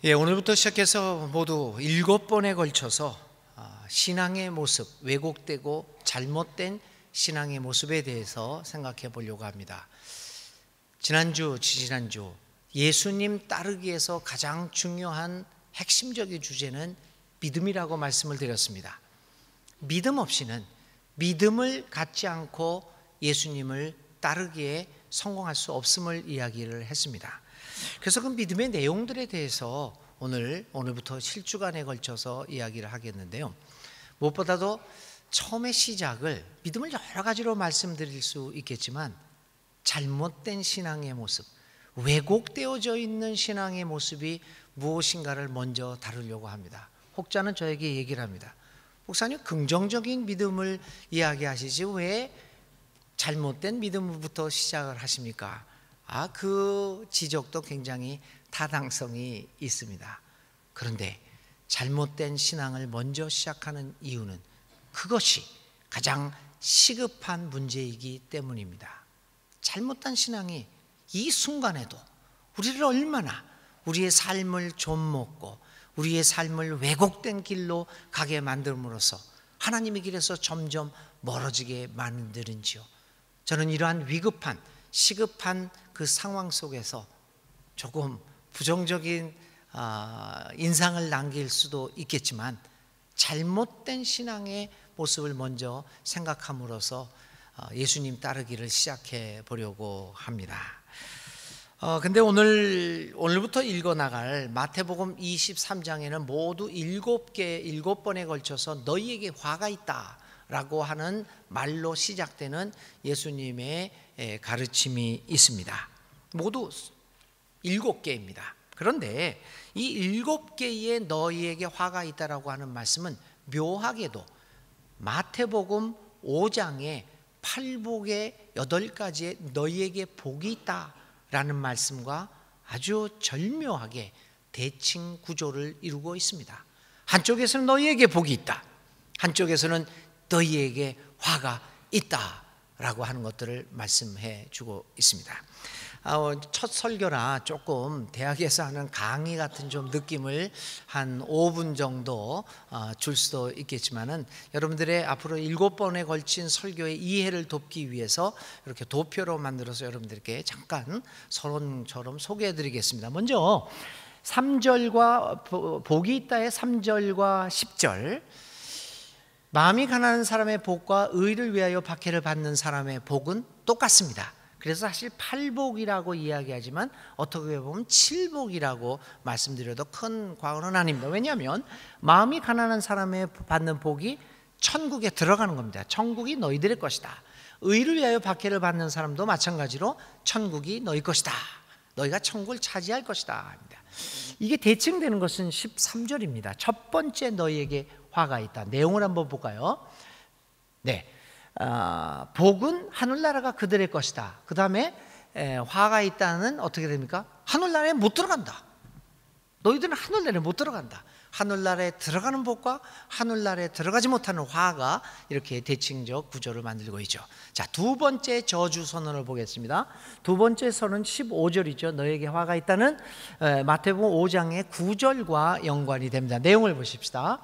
오늘부터 시작해서 모두 7번에 걸쳐서 신앙의 모습, 왜곡되고 잘못된 신앙의 모습에 대해서 생각해 보려고 합니다. 지난주, 지지난주 예수님 따르기에서 가장 중요한 핵심적인 주제는 믿음이라고 말씀을 드렸습니다. 믿음 없이는, 믿음을 갖지 않고 예수님을 따르기에 성공할 수 없음을 이야기를 했습니다. 그래서 그 믿음의 내용들에 대해서 오늘부터 7주간에 걸쳐서 이야기를 하겠는데요. 무엇보다도 처음의 시작을 믿음을 여러 가지로 말씀드릴 수 있겠지만 잘못된 신앙의 모습, 왜곡되어져 있는 신앙의 모습이 무엇인가를 먼저 다루려고 합니다. 혹자는 저에게 얘기를 합니다. 목사님, 긍정적인 믿음을 이야기하시지 왜 잘못된 믿음부터 시작을 하십니까? 그 지적도 굉장히 타당성이 있습니다. 그런데 잘못된 신앙을 먼저 시작하는 이유는 그것이 가장 시급한 문제이기 때문입니다. 잘못된 신앙이 이 순간에도 우리를 얼마나 우리의 삶을 좀먹고 우리의 삶을 왜곡된 길로 가게 만듦으로써 하나님의 길에서 점점 멀어지게 만드는지요. 저는 이러한 위급한 시급한 그 상황 속에서 조금 부정적인 인상을 남길 수도 있겠지만 잘못된 신앙의 모습을 먼저 생각함으로써 예수님 따르기를 시작해 보려고 합니다. 근데 오늘부터 읽어나갈 마태복음 23장에는 모두 7번에 걸쳐서 너희에게 화가 있다 라고 하는 말로 시작되는 예수님의 가르침이 있습니다. 모두 7개입니다. 그런데 이 7개의 너희에게 화가 있다라고 하는 말씀은 묘하게도 마태복음 5장의 팔복의 8가지의 너희에게 복이 있다라는 말씀과 아주 절묘하게 대칭 구조를 이루고 있습니다. 한쪽에서는 너희에게 복이 있다, 한쪽에서는 너희에게 화가 있다라고 하는 것들을 말씀해 주고 있습니다. 첫 설교라 조금 대학에서 하는 강의 같은 좀 느낌을 한 5분 정도 줄 수도 있겠지만은 여러분들의 앞으로 7번에 걸친 설교의 이해를 돕기 위해서 이렇게 도표로 만들어서 여러분들께 잠깐 서론처럼 소개해 드리겠습니다. 먼저 3절과 복이 있다의 3절과 10절, 마음이 가난한 사람의 복과 의를 위하여 박해를 받는 사람의 복은 똑같습니다. 그래서 사실 8복이라고 이야기하지만 어떻게 보면 7복이라고 말씀드려도 큰 과언은 아닙니다. 왜냐하면 마음이 가난한 사람의 받는 복이 천국에 들어가는 겁니다. 천국이 너희들의 것이다. 의를 위하여 박해를 받는 사람도 마찬가지로 천국이 너희 것이다. 너희가 천국을 차지할 것이다 합니다. 이게 대칭되는 것은 13절입니다. 첫 번째 너희에게 화가 있다. 내용을 한번 볼까요? 네, 복은 하늘나라가 그들의 것이다. 그 다음에 화가 있다는 어떻게 됩니까? 하늘나라에 못 들어간다. 너희들은 하늘나라에 못 들어간다. 하늘나라에 들어가는 복과 하늘나라에 들어가지 못하는 화가 이렇게 대칭적 구조를 만들고 있죠. 자, 두 번째 저주 선언을 보겠습니다. 두 번째 선언은 15절이죠. 너에게 화가 있다는 마태복음 5장의 9절과 연관이 됩니다. 내용을 보십시다.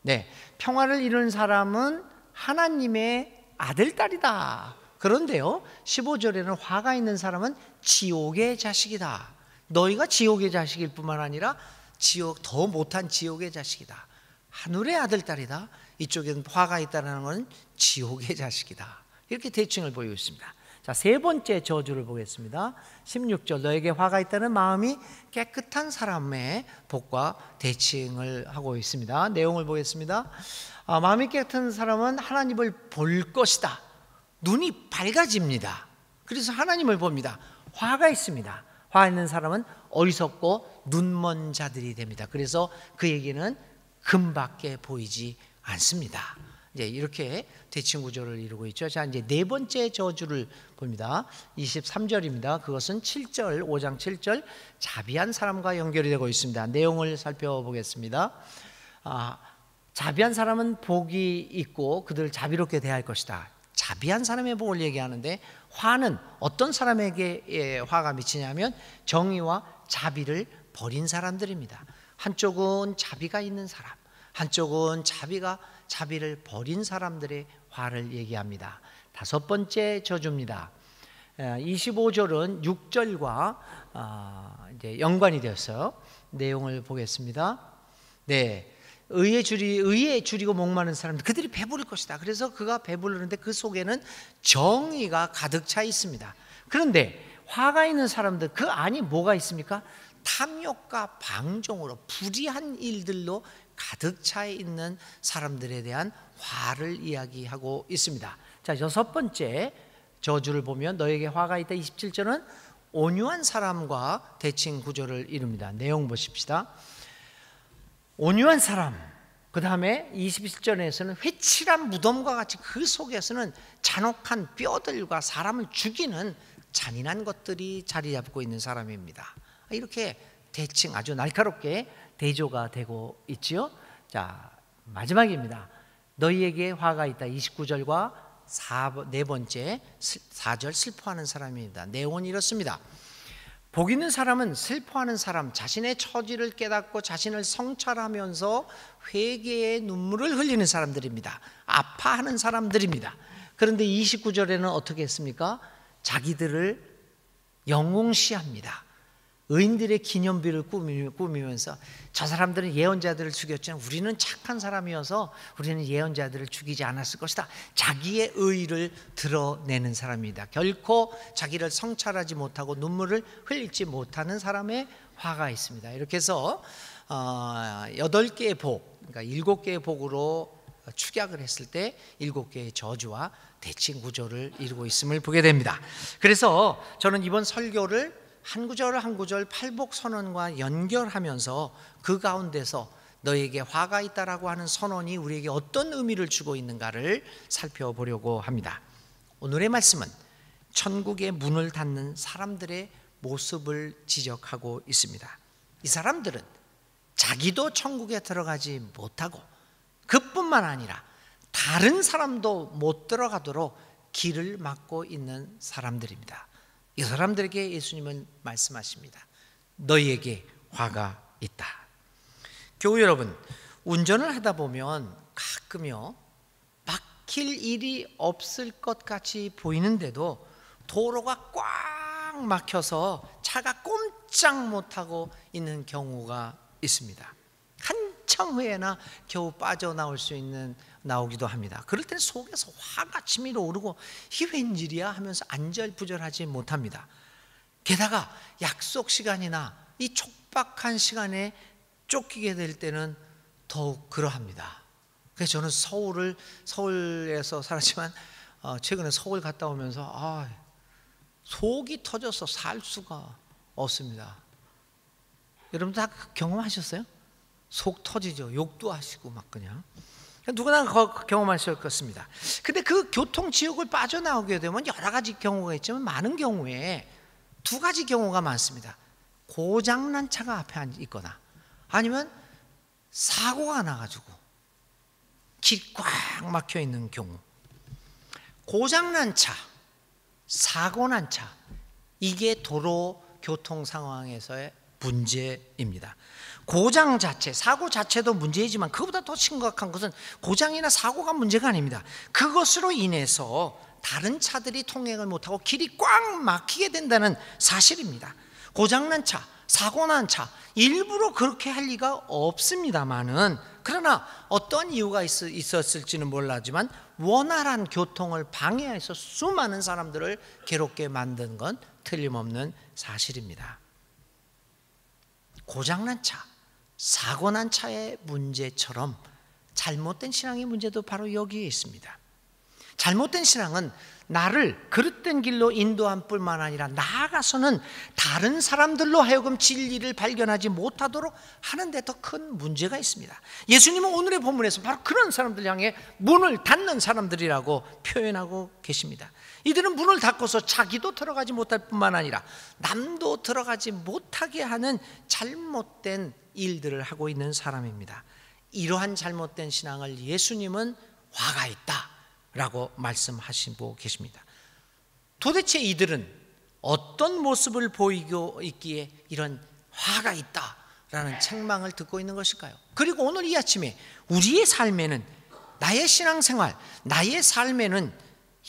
네, 평화를 이루는 사람은 하나님의 아들, 딸이다. 그런데요, 15절에는 화가 있는 사람은 지옥의 자식이다. 너희가 지옥의 자식일 뿐만 아니라 더 못한 지옥의 자식이다. 하늘의 아들, 딸이다. 이쪽에는 화가 있다는 것은 지옥의 자식이다. 이렇게 대칭을 보이고 있습니다. 자, 세 번째 저주를 보겠습니다. 16절, 너에게 화가 있다는 마음이 깨끗한 사람의 복과 대칭을 하고 있습니다. 내용을 보겠습니다. 마음이 깨끗한 사람은 하나님을 볼 것이다. 눈이 밝아집니다. 그래서 하나님을 봅니다. 화가 있습니다. 화 있는 사람은 어리석고 눈먼 자들이 됩니다. 그래서 그에게는 금밖에 보이지 않습니다. 이제 이렇게 대칭 구조를 이루고 있죠. 자, 이제 네 번째 저주를 봅니다. 23절입니다. 그것은 7절, 5장 7절 자비한 사람과 연결이 되고 있습니다. 내용을 살펴보겠습니다. 자비한 사람은 복이 있고 그들을 자비롭게 대할 것이다. 자비한 사람의 복을 얘기하는데, 화는 어떤 사람에게 화가 미치냐면 정의와 자비를 버린 사람들입니다. 한쪽은 자비가 있는 사람, 한쪽은 자비를 버린 사람들의 화를 얘기합니다. 다섯 번째 저주입니다. 25절은 6절과 이제 연관이 되었어요. 내용을 보겠습니다. 네, 의에 줄이고 목마른 사람들, 그들이 배부를 것이다. 그래서 그가 배부르는데 그 속에는 정의가 가득 차 있습니다. 그런데 화가 있는 사람들, 그 안이 뭐가 있습니까? 탐욕과 방종으로 불의한 일들로 가득 차 있는 사람들에 대한 화를 이야기하고 있습니다. 자, 여섯 번째 저주를 보면 너에게 화가 있다. 27절은 온유한 사람과 대칭 구조를 이룹니다. 내용 보십시다. 온유한 사람, 그 다음에 27절에서는 회칠한 무덤과 같이 그 속에서는 잔혹한 뼈들과 사람을 죽이는 잔인한 것들이 자리 잡고 있는 사람입니다. 이렇게 대칭 아주 날카롭게 대조가 되고 있지요. 자, 마지막입니다. 너희에게 화가 있다. 29절과 네 번째 4절 슬퍼하는 사람입니다. 내용은 이렇습니다. 복 있는 사람은 슬퍼하는 사람, 자신의 처지를 깨닫고 자신을 성찰하면서 회개의 눈물을 흘리는 사람들입니다. 아파하는 사람들입니다. 그런데 29절에는 어떻게 했습니까? 자기들을 영웅시합니다. 의인들의 기념비를 꾸미면서 저 사람들은 예언자들을 죽였지만 우리는 착한 사람이어서 우리는 예언자들을 죽이지 않았을 것이다. 자기의 의의를 드러내는 사람입니다. 결코 자기를 성찰하지 못하고 눈물을 흘리지 못하는 사람의 화가 있습니다. 이렇게 해서 8개의 복, 그러니까 7개의 복으로 축약을 했을 때 7개의 저주와 대칭 구조를 이루고 있음을 보게 됩니다. 그래서 저는 이번 설교를 한 구절 팔복 선언과 연결하면서 그 가운데서 너에게 화가 있다라고 하는 선언이 우리에게 어떤 의미를 주고 있는가를 살펴보려고 합니다. 오늘의 말씀은 천국의 문을 닫는 사람들의 모습을 지적하고 있습니다. 이 사람들은 자기도 천국에 들어가지 못하고 그뿐만 아니라 다른 사람도 못 들어가도록 길을 막고 있는 사람들입니다. 이 사람들에게 예수님은 말씀하십니다. 너희에게 화가 있다. 교우 여러분, 운전을 하다 보면 가끔요 막힐 일이 없을 것 같이 보이는데도 도로가 꽉 막혀서 차가 꼼짝 못하고 있는 경우가 있습니다. 한참 후에나 겨우 빠져나올 수 있는 나오기도 합니다. 그럴 때는 속에서 화가 치밀어 오르고 이게 웬일이야 하면서 안절부절하지 못합니다. 게다가 약속 시간이나 이 촉박한 시간에 쫓기게 될 때는 더욱 그러합니다. 그래서 저는 서울에서 살았지만 최근에 서울 갔다 오면서 속이 터져서 살 수가 없습니다. 여러분 다 경험하셨어요? 속 터지죠. 욕도 하시고 막 그냥 누구나 경험하실 것입니다. 근데 그 교통지옥을 빠져나오게 되면 여러 가지 경우가 있지만 많은 경우에 두 가지 경우가 많습니다. 고장난 차가 앞에 있거나 아니면 사고가 나가지고 길 꽉 막혀 있는 경우. 고장난 차, 사고 난 차, 이게 도로 교통 상황에서의 문제입니다. 고장 자체, 사고 자체도 문제이지만 그보다 더 심각한 것은 고장이나 사고가 문제가 아닙니다. 그것으로 인해서 다른 차들이 통행을 못하고 길이 꽉 막히게 된다는 사실입니다. 고장난 차, 사고 난 차, 일부러 그렇게 할 리가 없습니다만은, 그러나 어떤 이유가 있었을지는 몰라지만 원활한 교통을 방해해서 수많은 사람들을 괴롭게 만든 건 틀림없는 사실입니다. 고장난 차, 사고 난 차의 문제처럼 잘못된 신앙의 문제도 바로 여기에 있습니다. 잘못된 신앙은 나를 그릇된 길로 인도한 뿐만 아니라 나아가서는 다른 사람들로 하여금 진리를 발견하지 못하도록 하는 데 더 큰 문제가 있습니다. 예수님은 오늘의 본문에서 바로 그런 사람들 향해 문을 닫는 사람들이라고 표현하고 계십니다. 이들은 문을 닫고서 자기도 들어가지 못할 뿐만 아니라 남도 들어가지 못하게 하는 잘못된 일들을 하고 있는 사람입니다. 이러한 잘못된 신앙을 예수님은 화가 있다 라고 말씀하시고 계십니다. 도대체 이들은 어떤 모습을 보이고 있기에 이런 화가 있다라는 책망을 듣고 있는 것일까요? 그리고 오늘 이 아침에 우리의 삶에는, 나의 신앙생활, 나의 삶에는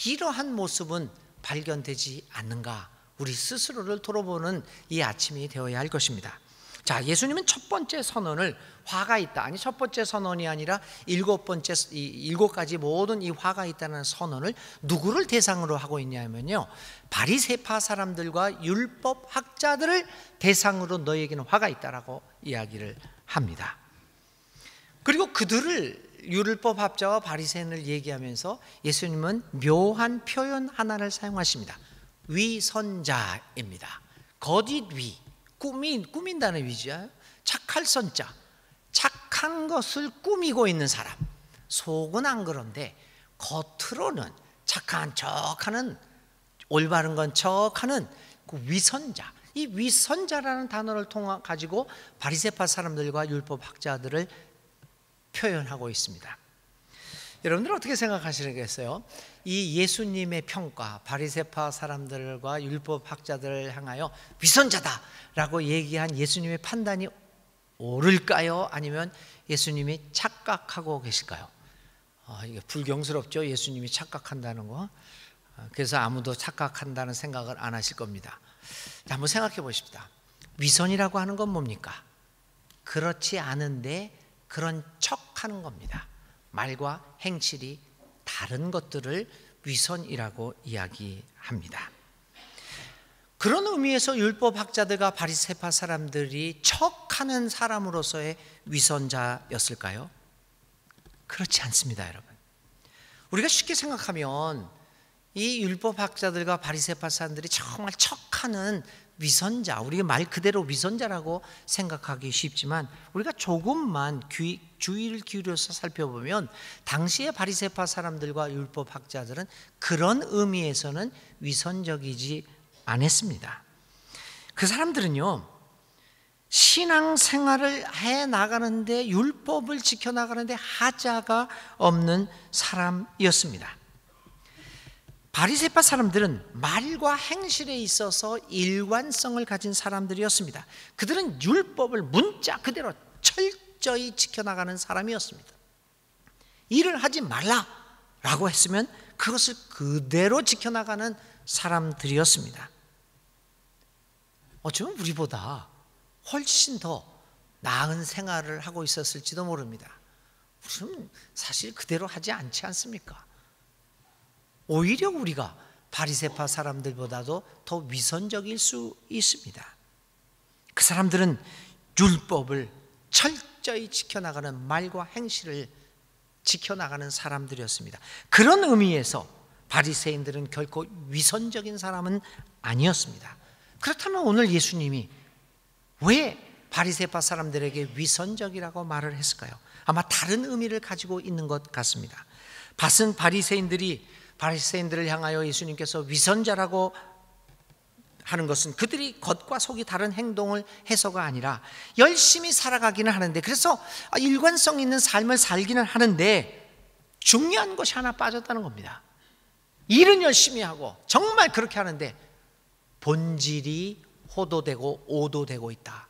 이러한 모습은 발견되지 않는가? 우리 스스로를 돌아보는 이 아침이 되어야 할 것입니다. 자, 예수님은 첫 번째 선언을 화가 있다, 아니 첫 번째 선언이 아니라 일곱 가지 모든 이 화가 있다는 선언을 누구를 대상으로 하고 있냐면요, 바리새파 사람들과 율법 학자들을 대상으로 너희에게는 화가 있다라고 이야기를 합니다. 그리고 그들을, 율법 학자와 바리새인을 얘기하면서 예수님은 묘한 표현 하나를 사용하십니다. 위선자입니다. 거짓 위, 꾸민다는 위죠. 착할 선자, 착한 것을 꾸미고 있는 사람. 속은 안 그런데 겉으로는 착한 척하는, 올바른 건 척하는 그 위선자. 이 위선자라는 단어를 가지고 바리새파 사람들과 율법 학자들을 표현하고 있습니다. 여러분들 어떻게 생각하시겠어요? 이 예수님의 평가, 바리새파 사람들과 율법 학자들을 향하여 위선자다라고 얘기한 예수님의 판단이 옳을까요? 아니면 예수님이 착각하고 계실까요? 이게 불경스럽죠, 예수님이 착각한다는 거. 그래서 아무도 착각한다는 생각을 안 하실 겁니다. 자, 한번 생각해 보십시다. 위선이라고 하는 건 뭡니까? 그렇지 않은데 그런 척하는 겁니다. 말과 행실이 다른 것들을 위선이라고 이야기합니다. 그런 의미에서 율법 학자들과 바리새파 사람들이 척하는 사람으로서의 위선자였을까요? 그렇지 않습니다, 여러분. 우리가 쉽게 생각하면 이 율법 학자들과 바리새파 사람들이 정말 척하는 위선자, 우리가 말 그대로 위선자라고 생각하기 쉽지만 우리가 조금만 주의를 기울여서 살펴보면 당시의 바리새파 사람들과 율법 학자들은 그런 의미에서는 위선적이지 않았습니다. 그 사람들은요, 신앙생활을 해 나가는데, 율법을 지켜 나가는데 하자가 없는 사람이었습니다. 바리새파 사람들은 말과 행실에 있어서 일관성을 가진 사람들이었습니다. 그들은 율법을 문자 그대로 철저히 지켜나가는 사람이었습니다. 일을 하지 말라라고 했으면 그것을 그대로 지켜나가는 사람들이었습니다. 어쩌면 우리보다 훨씬 더 나은 생활을 하고 있었을지도 모릅니다. 우리는 사실 그대로 하지 않지 않습니까? 오히려 우리가 바리새파 사람들보다도 더 위선적일 수 있습니다. 그 사람들은 율법을 철저히 지켜나가는 말과 행실을 지켜나가는 사람들이었습니다. 그런 의미에서 바리새인들은 결코 위선적인 사람은 아니었습니다. 그렇다면 오늘 예수님이 왜 바리새파 사람들에게 위선적이라고 말을 했을까요? 아마 다른 의미를 가지고 있는 것 같습니다. 바리새인들을 향하여 예수님께서 위선자라고 하는 것은 그들이 겉과 속이 다른 행동을 해서가 아니라 열심히 살아가기는 하는데, 그래서 일관성 있는 삶을 살기는 하는데 중요한 것이 하나 빠졌다는 겁니다. 일은 열심히 하고 정말 그렇게 하는데 본질이 호도되고 오도되고 있다.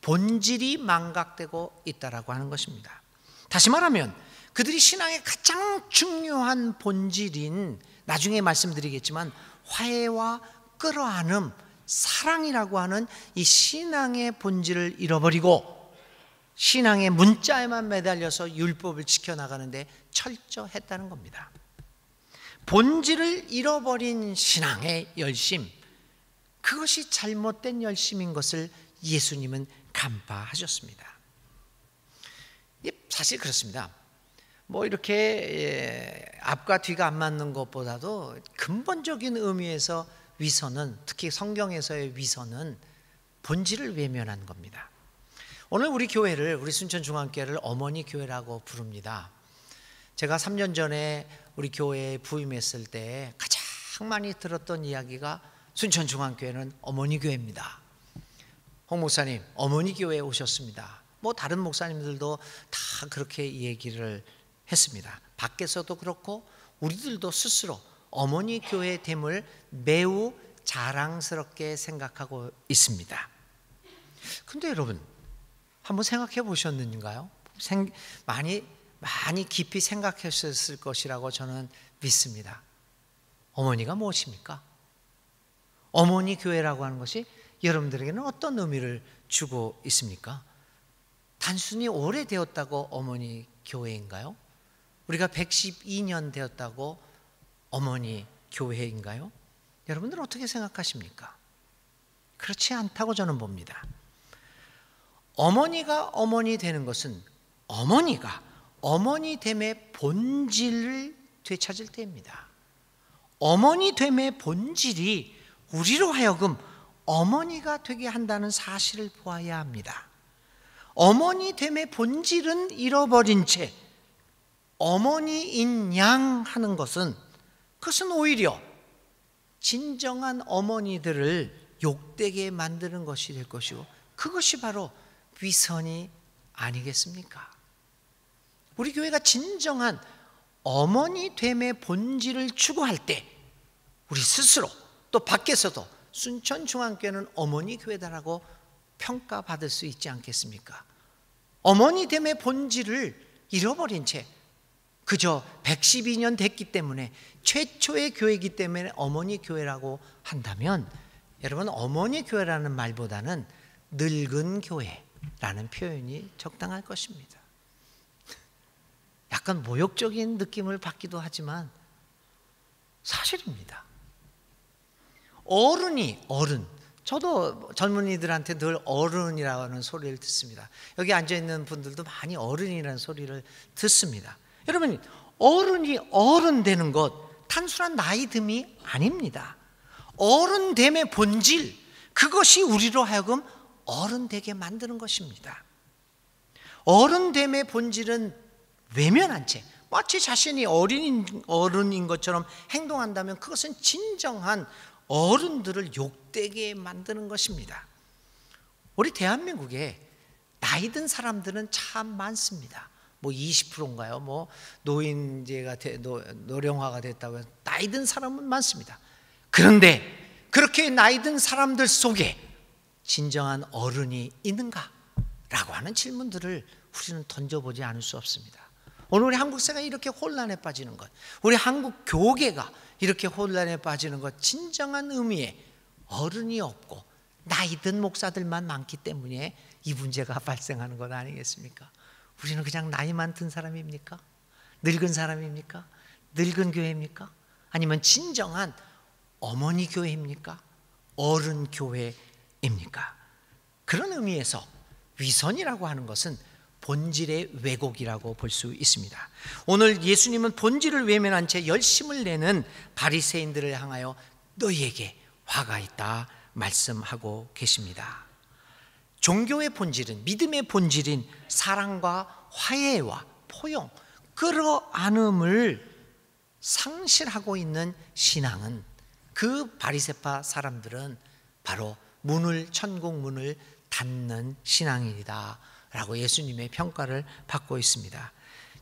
본질이 망각되고 있다라고 하는 것입니다. 다시 말하면 그들이 신앙의 가장 중요한 본질인, 나중에 말씀드리겠지만 화해와 끌어안음, 사랑이라고 하는 이 신앙의 본질을 잃어버리고 신앙의 문자에만 매달려서 율법을 지켜나가는데 철저했다는 겁니다. 본질을 잃어버린 신앙의 열심, 그것이 잘못된 열심인 것을 예수님은 간파하셨습니다. 사실 그렇습니다. 이렇게 앞과 뒤가 안 맞는 것보다도 근본적인 의미에서 위선은, 특히 성경에서의 위선은 본질을 외면한 겁니다. 오늘 우리 교회를, 우리 순천중앙교회를 어머니 교회라고 부릅니다. 제가 3년 전에 우리 교회에 부임했을 때 가장 많이 들었던 이야기가 순천중앙교회는 어머니 교회입니다. 홍 목사님, 어머니 교회에 오셨습니다. 다른 목사님들도 다 그렇게 얘기를 했습니다. 밖에서도 그렇고 우리들도 스스로 어머니 교회됨을 매우 자랑스럽게 생각하고 있습니다. 근데 여러분, 한번 생각해 보셨는가요? 많이 깊이 생각하셨을 것이라고 저는 믿습니다. 어머니가 무엇입니까? 어머니 교회라고 하는 것이 여러분들에게는 어떤 의미를 주고 있습니까? 단순히 오래되었다고 어머니 교회인가요? 우리가 112년 되었다고 어머니 교회인가요? 여러분들은 어떻게 생각하십니까? 그렇지 않다고 저는 봅니다. 어머니가 어머니 되는 것은 어머니가 어머니됨의 본질을 되찾을 때입니다. 어머니됨의 본질이 우리로 하여금 어머니가 되게 한다는 사실을 보아야 합니다. 어머니됨의 본질은 잃어버린 채 어머니인 양 하는 것은, 그것은 오히려 진정한 어머니들을 욕되게 만드는 것이 될 것이고, 그것이 바로 위선이 아니겠습니까? 우리 교회가 진정한 어머니됨의 본질을 추구할 때 우리 스스로 또 밖에서도 순천중앙교회는 어머니 교회다라고 평가받을 수 있지 않겠습니까? 어머니됨의 본질을 잃어버린 채 그저 112년 됐기 때문에, 최초의 교회이기 때문에 어머니 교회라고 한다면, 여러분, 어머니 교회라는 말보다는 늙은 교회라는 표현이 적당할 것입니다. 약간 모욕적인 느낌을 받기도 하지만 사실입니다. 어른, 저도 젊은이들한테 늘 어른이라고 하는 소리를 듣습니다. 여기 앉아있는 분들도 많이 어른이라는 소리를 듣습니다. 여러분, 어른이 어른 되는 것 단순한 나이듦이 아닙니다. 어른됨의 본질, 그것이 우리로 하여금 어른 되게 만드는 것입니다. 어른됨의 본질은 외면한 채 마치 자신이 어른인 것처럼 행동한다면 그것은 진정한 어른들을 욕되게 만드는 것입니다. 우리 대한민국에 나이 든 사람들은 참 많습니다. 뭐 20%인가요? 뭐 노인제가 노령화가 됐다고 해서 나이 든 사람은 많습니다. 그런데 그렇게 나이 든 사람들 속에 진정한 어른이 있는가? 라고 하는 질문들을 우리는 던져보지 않을 수 없습니다. 오늘 우리 한국 사회가 이렇게 혼란에 빠지는 것, 우리 한국 교계가 이렇게 혼란에 빠지는 것, 진정한 의미의 어른이 없고 나이 든 목사들만 많기 때문에 이 문제가 발생하는 것 아니겠습니까? 우리는 그냥 나이만 든 사람입니까? 늙은 사람입니까? 늙은 교회입니까? 아니면 진정한 어머니 교회입니까? 어른 교회입니까? 그런 의미에서 위선이라고 하는 것은 본질의 왜곡이라고 볼 수 있습니다. 오늘 예수님은 본질을 외면한 채 열심을 내는 바리새인들을 향하여 너희에게 화가 있다 말씀하고 계십니다. 종교의 본질은, 믿음의 본질인 사랑과 화해와 포용, 끌어안음을 상실하고 있는 신앙은, 그 바리새파 사람들은 바로 천국 문을 닫는 신앙이다 라고 예수님의 평가를 받고 있습니다.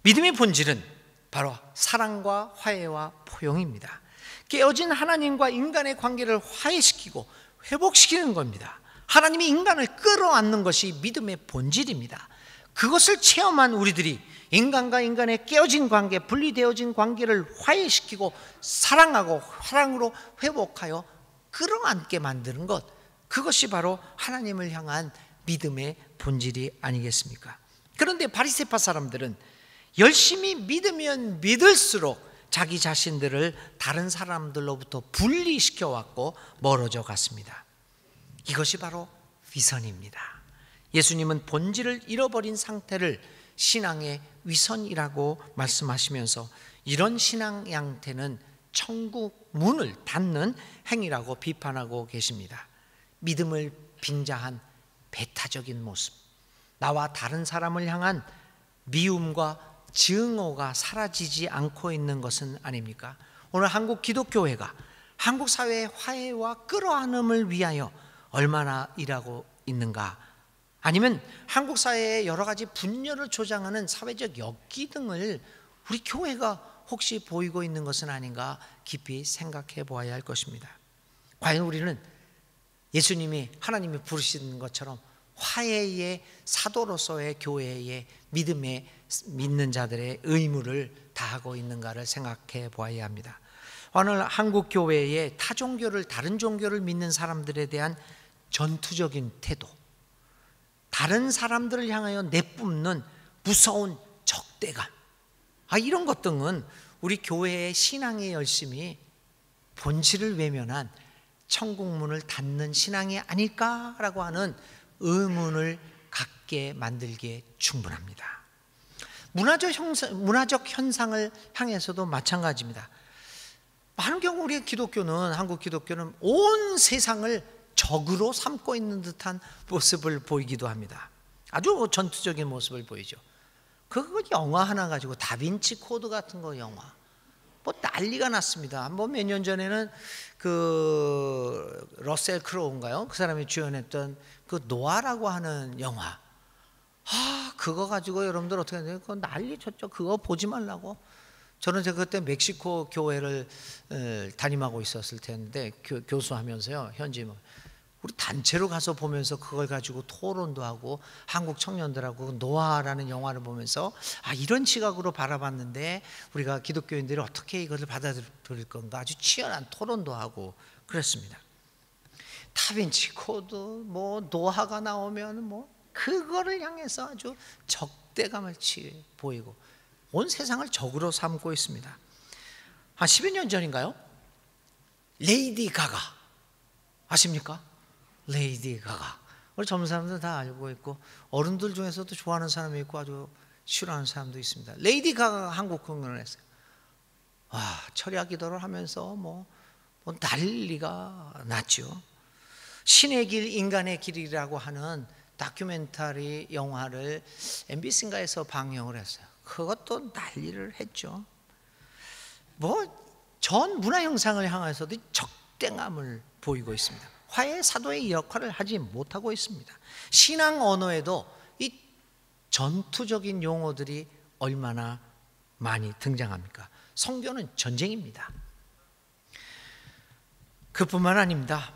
믿음의 본질은 바로 사랑과 화해와 포용입니다. 깨어진 하나님과 인간의 관계를 화해시키고 회복시키는 겁니다. 하나님이 인간을 끌어안는 것이 믿음의 본질입니다. 그것을 체험한 우리들이 인간과 인간의 깨어진 관계, 분리되어진 관계를 화해시키고 사랑하고 사랑으로 회복하여 끌어안게 만드는 것, 그것이 바로 하나님을 향한 믿음의 본질이 아니겠습니까? 그런데 바리새파 사람들은 열심히 믿으면 믿을수록 자기 자신들을 다른 사람들로부터 분리시켜 왔고 멀어져 갔습니다. 이것이 바로 위선입니다. 예수님은 본질을 잃어버린 상태를 신앙의 위선이라고 말씀하시면서 이런 신앙 양태는 천국 문을 닫는 행위라고 비판하고 계십니다. 믿음을 빙자한 배타적인 모습, 나와 다른 사람을 향한 미움과 증오가 사라지지 않고 있는 것은 아닙니까? 오늘 한국 기독교회가 한국 사회의 화해와 끌어안음을 위하여 얼마나 일하고 있는가? 아니면 한국 사회의 여러 가지 분열을 조장하는 사회적 역기 등을 우리 교회가 혹시 보이고 있는 것은 아닌가 깊이 생각해 보아야 할 것입니다. 과연 우리는 예수님이, 하나님이 부르시는 것처럼 화해의 사도로서의 교회의 믿는 자들의 의무를 다하고 있는가를 생각해 보아야 합니다. 오늘 한국 교회의 타 종교를, 다른 종교를 믿는 사람들에 대한 전투적인 태도, 다른 사람들을 향하여 내뿜는 무서운 적대감, 이런 것 등은 우리 교회의 신앙의 열심이 본질을 외면한 천국문을 닫는 신앙이 아닐까라고 하는 의문을 갖게 만들기에 충분합니다. 문화적 현상을 향해서도 마찬가지입니다. 많은 경우 우리 기독교는, 한국 기독교는 온 세상을 적으로 삼고 있는 듯한 모습을 보이기도 합니다. 아주 전투적인 모습을 보이죠. 그거 영화 하나 가지고 다빈치 코드 같은 거 영화 뭐 난리가 났습니다. 뭐 몇 년 전에는 그 러셀 크로우인가요? 그 사람이 주연했던 그 노아라고 하는 영화, 그거 가지고 여러분들 어떻게 하냐? 그거 난리 쳤죠. 그거 보지 말라고. 저는 제가 그때 멕시코 교회를 담임하고 있었을 텐데, 교수하면서요, 현지 우리 단체로 가서 보면서 그걸 가지고 토론도 하고 한국 청년들하고 노아라는 영화를 보면서 이런 시각으로 바라봤는데 우리가 기독교인들이 어떻게 이것을 받아들일 건가 아주 치열한 토론도 하고 그랬습니다. 다빈치 코드 뭐 노아가 나오면 뭐 그거를 향해서 아주 적대감을 보이고 온 세상을 적으로 삼고 있습니다. 한 10여 년 전인가요? 레이디 가가 아십니까? 레이디 가가. 우리 젊은 사람들 다 알고 있고 어른들 중에서도 좋아하는 사람이 있고 아주 싫어하는 사람도 있습니다. 레이디 가가가 한국 공연을 했어요. 철야 기도를 하면서 뭐 난리가 났죠. 신의 길 인간의 길이라고 하는 다큐멘터리 영화를 MBC인가에서 방영을 했어요. 그것도 난리를 했죠. 전 문화 형상을 향해서도 적대감을 보이고 있습니다. 화해의 사도의 역할을 하지 못하고 있습니다. 신앙 언어에도 이 전투적인 용어들이 얼마나 많이 등장합니까? 성교는 전쟁입니다. 그뿐만 아닙니다.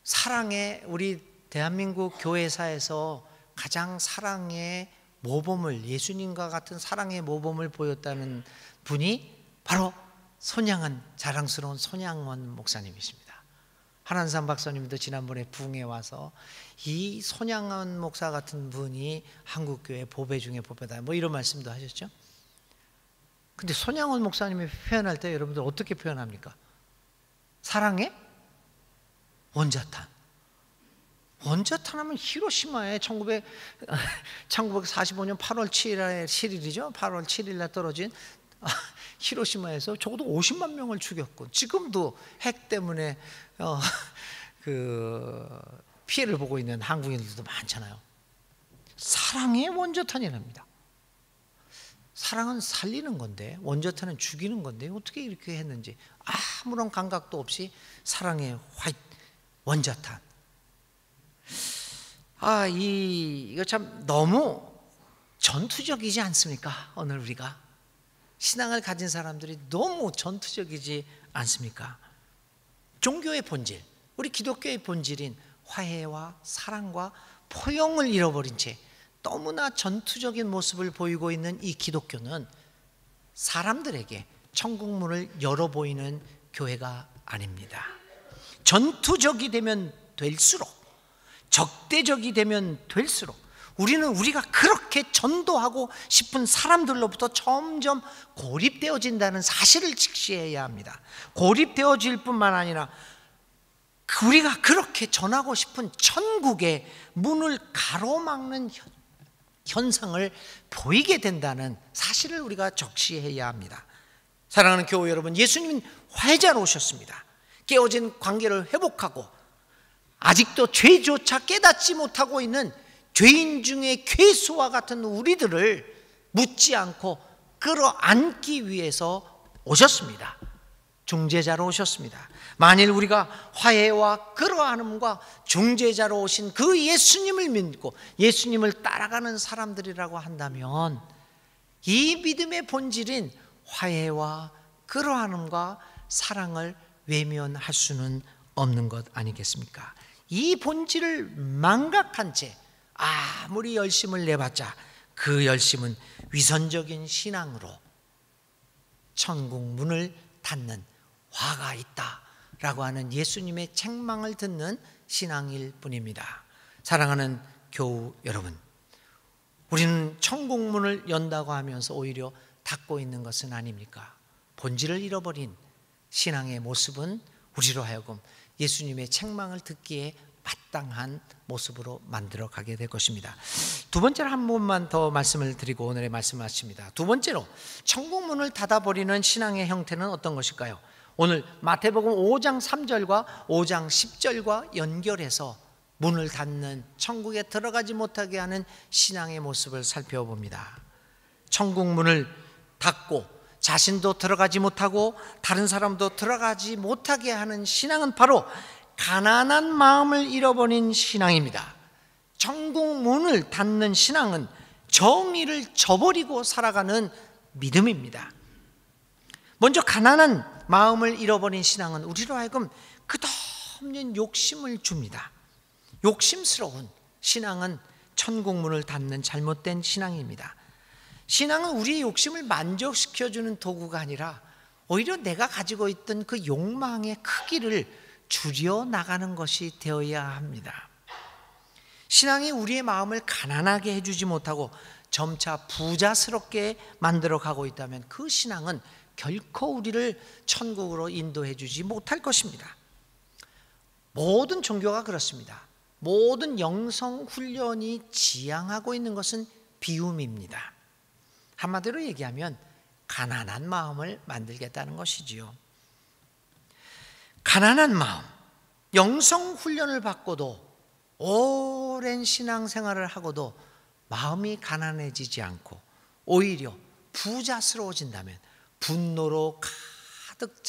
사랑의, 우리 대한민국 교회사에서 가장 사랑의 모범을, 예수님과 같은 사랑의 모범을 보였다는 분이 바로 손양원, 자랑스러운 손양원 목사님이십니다. 한한산 박사님도 지난번에 부흥에 와서 이 손양원 목사 같은 분이 한국교회 보배 중에 보배다, 뭐 이런 말씀도 하셨죠. 근데 손양원 목사님이 표현할 때 여러분들 어떻게 표현합니까? 사랑의 원자탄. 원자탄 하면 히로시마에 1945년 8월 7일이죠. 8월 7일에 떨어진 히로시마에서 적어도 50만 명을 죽였고 지금도 핵 때문에 피해를 보고 있는 한국인들도 많잖아요. 사랑의 원자탄이랍니다. 사랑은 살리는 건데 원자탄은 죽이는 건데 어떻게 이렇게 했는지 아무런 감각도 없이 사랑의 원자탄. 이거 참 너무 전투적이지 않습니까? 오늘 우리가 신앙을 가진 사람들이 너무 전투적이지 않습니까? 종교의 본질, 우리 기독교의 본질인 화해와 사랑과 포용을 잃어버린 채 너무나 전투적인 모습을 보이고 있는 이 기독교는 사람들에게 천국문을 열어 보이는 교회가 아닙니다. 전투적이 되면 될수록, 적대적이 되면 될수록 우리는 우리가 그렇게 전도하고 싶은 사람들로부터 점점 고립되어진다는 사실을 직시해야 합니다. 고립되어질 뿐만 아니라 우리가 그렇게 전하고 싶은 천국의 문을 가로막는 현상을 보이게 된다는 사실을 우리가 적시해야 합니다. 사랑하는 교회 여러분, 예수님은 화해자로 오셨습니다. 깨어진 관계를 회복하고 아직도 죄조차 깨닫지 못하고 있는 죄인 중에 괴수와 같은 우리들을 묻지 않고 끌어안기 위해서 오셨습니다. 중재자로 오셨습니다. 만일 우리가 화해와 끌어안음과 중재자로 오신 그 예수님을 믿고 예수님을 따라가는 사람들이라고 한다면 이 믿음의 본질인 화해와 끌어안음과 사랑을 외면할 수는 없는 것 아니겠습니까? 이 본질을 망각한 채 아무리 열심을 내봤자 그 열심은 위선적인 신앙으로 천국 문을 닫는 화가 있다라고 하는 예수님의 책망을 듣는 신앙일 뿐입니다. 사랑하는 교우 여러분, 우리는 천국 문을 연다고 하면서 오히려 닫고 있는 것은 아닙니까? 본질을 잃어버린 신앙의 모습은 우리로 하여금 예수님의 책망을 듣기에 마땅한 모습으로 만들어 가게 될 것입니다. 두 번째로 한 번만 더 말씀을 드리고 오늘의 말씀을 마칩니다. 두 번째로 천국 문을 닫아버리는 신앙의 형태는 어떤 것일까요? 오늘 마태복음 5장 3절과 5장 10절과 연결해서 문을 닫는, 천국에 들어가지 못하게 하는 신앙의 모습을 살펴봅니다. 천국 문을 닫고 자신도 들어가지 못하고 다른 사람도 들어가지 못하게 하는 신앙은 바로 가난한 마음을 잃어버린 신앙입니다. 천국 문을 닫는 신앙은 정의를 저버리고 살아가는 믿음입니다. 먼저 가난한 마음을 잃어버린 신앙은 우리로 하여금 끝없는 욕심을 줍니다. 욕심스러운 신앙은 천국 문을 닫는 잘못된 신앙입니다. 신앙은 우리의 욕심을 만족시켜주는 도구가 아니라 오히려 내가 가지고 있던 그 욕망의 크기를 줄여나가는 것이 되어야 합니다. 신앙이 우리의 마음을 가난하게 해주지 못하고 점차 부자스럽게 만들어 가고 있다면 그 신앙은 결코 우리를 천국으로 인도해 주지 못할 것입니다. 모든 종교가 그렇습니다. 모든 영성 훈련이 지향하고 있는 것은 비움입니다. 한마디로 얘기하면 가난한 마음을 만들겠다는 것이지요. 가난한 마음, 영성 훈련을 받고도 오랜 신앙생활을 하고도 마음이 가난해지지 않고 오히려 부자스러워진다면 분노로 가득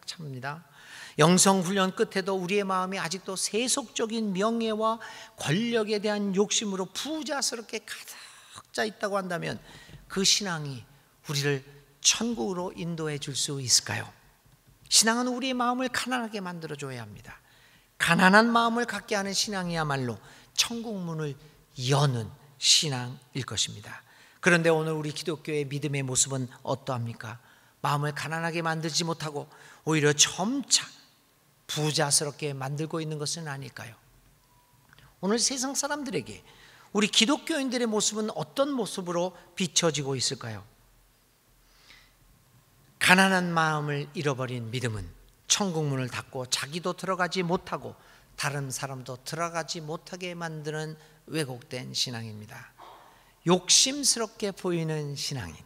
찹니다. 영성훈련 끝에도 우리의 마음이 아직도 세속적인 명예와 권력에 대한 욕심으로 부자스럽게 가득 차 있다고 한다면 그 신앙이 우리를 천국으로 인도해 줄 수 있을까요? 신앙은 우리의 마음을 가난하게 만들어줘야 합니다. 가난한 마음을 갖게 하는 신앙이야말로 천국 문을 여는 신앙일 것입니다. 그런데 오늘 우리 기독교의 믿음의 모습은 어떠합니까? 마음을 가난하게 만들지 못하고 오히려 점차 부자스럽게 만들고 있는 것은 아닐까요? 오늘 세상 사람들에게 우리 기독교인들의 모습은 어떤 모습으로 비춰지고 있을까요? 가난한 마음을 잃어버린 믿음은 천국 문을 닫고 자기도 들어가지 못하고 다른 사람도 들어가지 못하게 만드는 왜곡된 신앙입니다. 욕심스럽게 보이는 신앙인,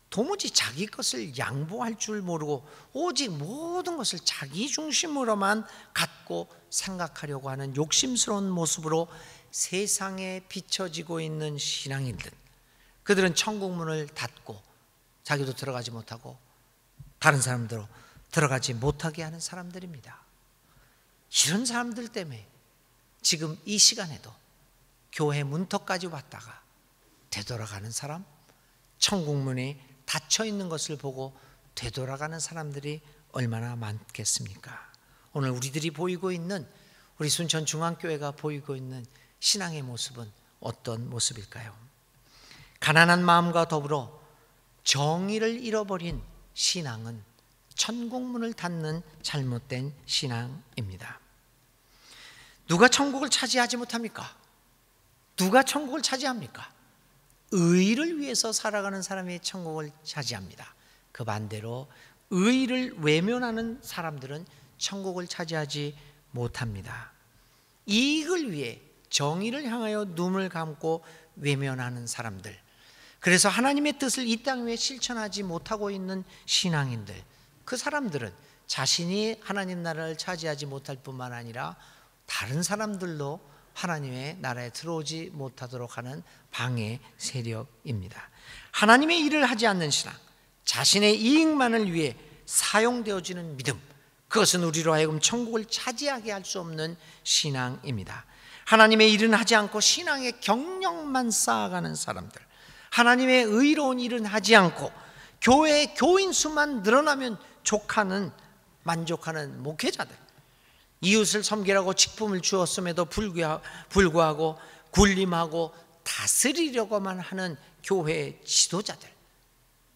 도무지 자기 것을 양보할 줄 모르고 오직 모든 것을 자기 중심으로만 갖고 생각하려고 하는 욕심스러운 모습으로 세상에 비춰지고 있는 신앙인들, 그들은 천국 문을 닫고 자기도 들어가지 못하고 다른 사람들로 들어가지 못하게 하는 사람들입니다. 이런 사람들 때문에 지금 이 시간에도 교회 문턱까지 왔다가 되돌아가는 사람, 천국 문이 닫혀 있는 것을 보고 되돌아가는 사람들이 얼마나 많겠습니까? 오늘 우리들이 보이고 있는, 우리 순천 중앙교회가 보이고 있는 신앙의 모습은 어떤 모습일까요? 가난한 마음과 더불어 정의를 잃어버린 신앙은 천국 문을 닫는 잘못된 신앙입니다. 누가 천국을 차지하지 못합니까? 누가 천국을 차지합니까? 의를 위해서 살아가는 사람이 천국을 차지합니다. 그 반대로 의를 외면하는 사람들은 천국을 차지하지 못합니다. 이익을 위해 정의를 향하여 눈을 감고 외면하는 사람들, 그래서 하나님의 뜻을 이 땅 위에 실천하지 못하고 있는 신앙인들, 그 사람들은 자신이 하나님 나라를 차지하지 못할 뿐만 아니라 다른 사람들도 하나님의 나라에 들어오지 못하도록 하는 방해 세력입니다. 하나님의 일을 하지 않는 신앙, 자신의 이익만을 위해 사용되어지는 믿음, 그것은 우리로 하여금 천국을 차지하게 할 수 없는 신앙입니다. 하나님의 일은 하지 않고 신앙의 경력만 쌓아가는 사람들, 하나님의 의로운 일은 하지 않고 교회의 교인 수만 늘어나면 족하는, 만족하는 목회자들, 이웃을 섬기라고 직분을 주었음에도 불구하고 군림하고 다스리려고만 하는 교회 지도자들,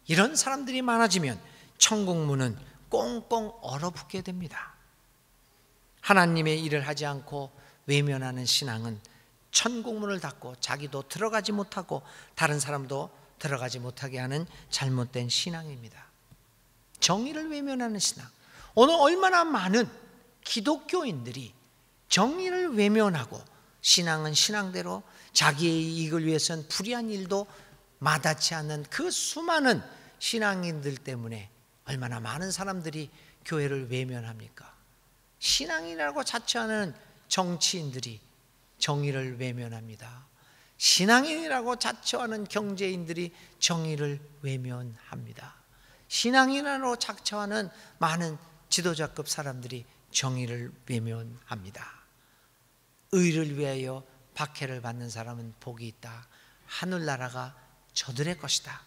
이런 사람들이 많아지면 천국 문은 꽁꽁 얼어붙게 됩니다. 하나님의 일을 하지 않고 외면하는 신앙은 천국 문을 닫고 자기도 들어가지 못하고 다른 사람도 들어가지 못하게 하는 잘못된 신앙입니다. 정의를 외면하는 신앙. 오늘 얼마나 많은 기독교인들이 정의를 외면하고 신앙은 신앙대로 자기의 이익을 위해서는 불의한 일도 마다치 않는 그 수많은 신앙인들 때문에 얼마나 많은 사람들이 교회를 외면합니까? 신앙이라고 자처하는 정치인들이 정의를 외면합니다. 신앙인이라고 자처하는 경제인들이 정의를 외면합니다. 신앙인으로 자처하는 많은 지도자급 사람들이 정의를 외면합니다. 의를 위하여 박해를 받는 사람은 복이 있다. 하늘나라가 저들의 것이다.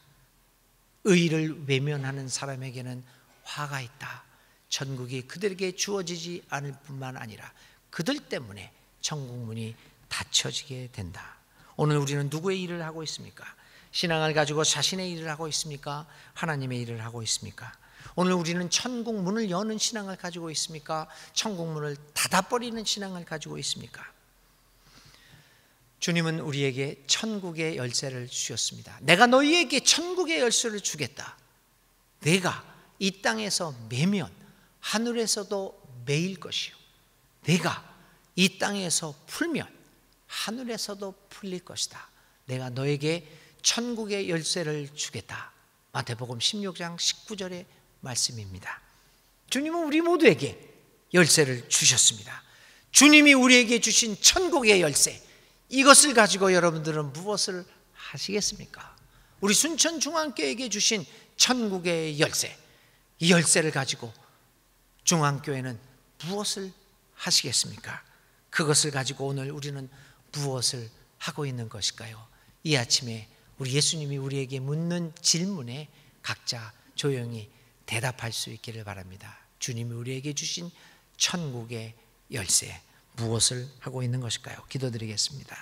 의를 외면하는 사람에게는 화가 있다. 천국이 그들에게 주어지지 않을 뿐만 아니라 그들 때문에 천국 문이 닫혀지게 된다. 오늘 우리는 누구의 일을 하고 있습니까? 신앙을 가지고 자신의 일을 하고 있습니까? 하나님의 일을 하고 있습니까? 오늘 우리는 천국 문을 여는 신앙을 가지고 있습니까? 천국 문을 닫아버리는 신앙을 가지고 있습니까? 주님은 우리에게 천국의 열쇠를 주셨습니다. 내가 너희에게 천국의 열쇠를 주겠다. 내가 이 땅에서 매면 하늘에서도 매일 것이요, 내가 이 땅에서 풀면 하늘에서도 풀릴 것이다. 내가 너에게 천국의 열쇠를 주겠다. 마태복음 16장 19절의 말씀입니다. 주님은 우리 모두에게 열쇠를 주셨습니다. 주님이 우리에게 주신 천국의 열쇠, 이것을 가지고 여러분들은 무엇을 하시겠습니까? 우리 순천중앙교회에게 주신 천국의 열쇠, 이 열쇠를 가지고 중앙교회는 무엇을 하시겠습니까? 그것을 가지고 오늘 우리는 무엇을 하고 있는 것일까요? 이 아침에 우리 예수님이 우리에게 묻는 질문에 각자 조용히 대답할 수 있기를 바랍니다. 주님이 우리에게 주신 천국의 열쇠, 무엇을 하고 있는 것일까요? 기도드리겠습니다.